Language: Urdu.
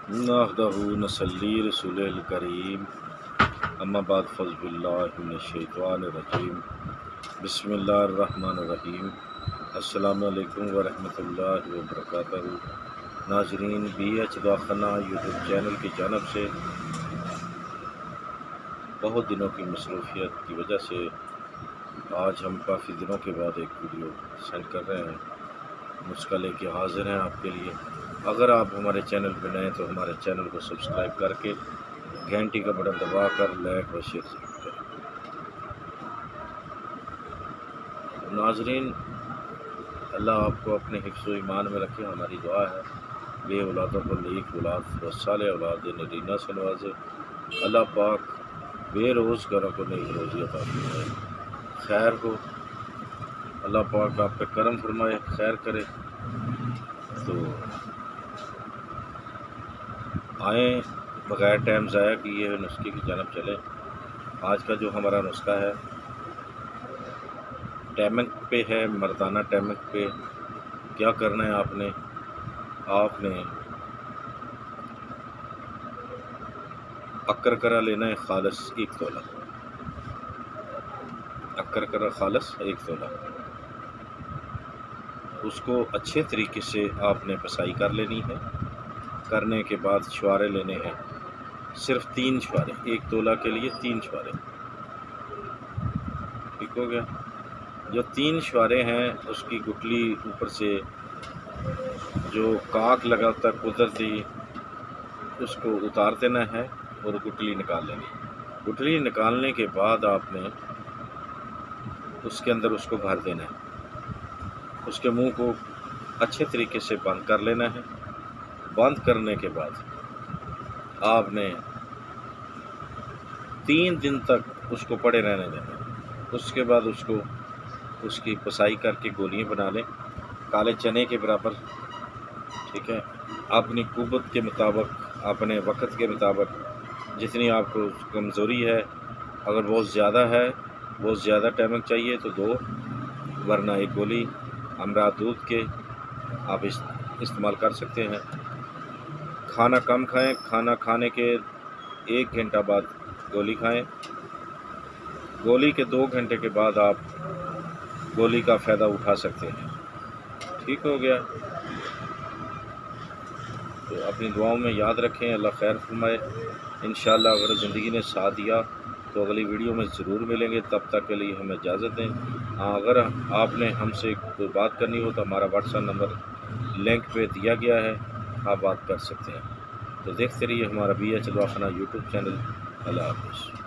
نحمدہ نصلی رسول الکریم اما بعد فاعوذ باللہ من الشیطان الرجیم بسم اللہ الرحمن الرحیم۔ السلام علیکم ورحمۃ اللہ وبرکاتہ۔ ناظرین، بی ایچ دواخانہ یوٹیوب چینل کی جانب سے بہت دنوں کی مصروفیت کی وجہ سے آج ہم کافی دنوں کے بعد ایک ویڈیو سینڈ کر رہے ہیں، نسخہ لے کے حاضر ہیں آپ کے لیے۔ اگر آپ ہمارے چینل پہ نئے تو ہمارے چینل کو سبسکرائب کر کے گھنٹی کا بٹن دبا کر لائک و شیئر ضرور کریں۔ ناظرین، اللہ آپ کو اپنے حفظ و ایمان میں رکھے، ہماری دعا ہے بے اولادوں کو نیک اولاد و صالح اولاد نرینہ سے نوازے۔ اللہ پاک بے روزگاروں کو نیک روزی عطا فرمائے، خیر ہو، اللہ پاک آپ پہ کرم فرمائے، خیر کرے۔ تو آئیں بغیر ٹائم ضائع کیے نسخے کی جانب چلیں۔ آج کا جو ہمارا نسخہ ہے ٹیمنگ پہ ہے، مردانہ ٹیمنگ پہ۔ کیا کرنا ہے آپ نے اکرکرا لینا ہے خالص 1 تولہ، اکرکرا خالص 1 تولہ۔ اس کو اچھے طریقے سے آپ نے پسائی کر لینی ہے۔ کرنے کے بعد چھوارے لینے ہیں، صرف 3 چھوارے، 1 تولہ کے لیے 3 چھوارے، ٹھیک ہو گیا۔ جو 3 چھوارے ہیں اس کی گٹلی اوپر سے جو کاک لگا ہوتا ہے قدرتی، اس کو اتار دینا ہے اور گٹلی نکال لینی۔ گٹلی نکالنے کے بعد آپ نے اس کے اندر اس کو بھر دینا ہے، اس کے منہ کو اچھے طریقے سے بند کر لینا ہے۔ بند کرنے کے بعد آپ نے 3 دن تک اس کو پڑے رہنے دینا ہے۔ اس کے بعد اس کی پسائی کر کے گولیاں بنا لیں کالے چنے کے برابر، ٹھیک ہے۔ اپنی قوت کے مطابق، اپنے وقت کے مطابق جتنی آپ کو کمزوری ہے، اگر بہت زیادہ ہے، بہت زیادہ ٹائمنگ چاہیے تو 2، ورنہ 1 گولی ہمراہ دودھ کے آپ استعمال کر سکتے ہیں۔ کھانا کم کھائیں، کھانا کھانے کے 1 گھنٹہ بعد گولی کھائیں۔ گولی کے 2 گھنٹے کے بعد آپ گولی کا فائدہ اٹھا سکتے ہیں، ٹھیک ہو گیا۔ تو اپنی دعاؤں میں یاد رکھیں، اللہ خیر فرمائے۔ انشاءاللہ اگر زندگی نے ساتھ دیا تو اگلی ویڈیو میں ضرور ملیں گے، تب تک کے لیے ہمیں اجازت دیں۔ اگر آپ نے ہم سے کوئی بات کرنی ہو تو ہمارا واٹس ایپ نمبر لنک پہ دیا گیا ہے، آپ بات کر سکتے ہیں۔ تو دیکھتے رہیے ہمارا بی ایچ دواخانہ یوٹیوب چینل۔ اللہ حافظ۔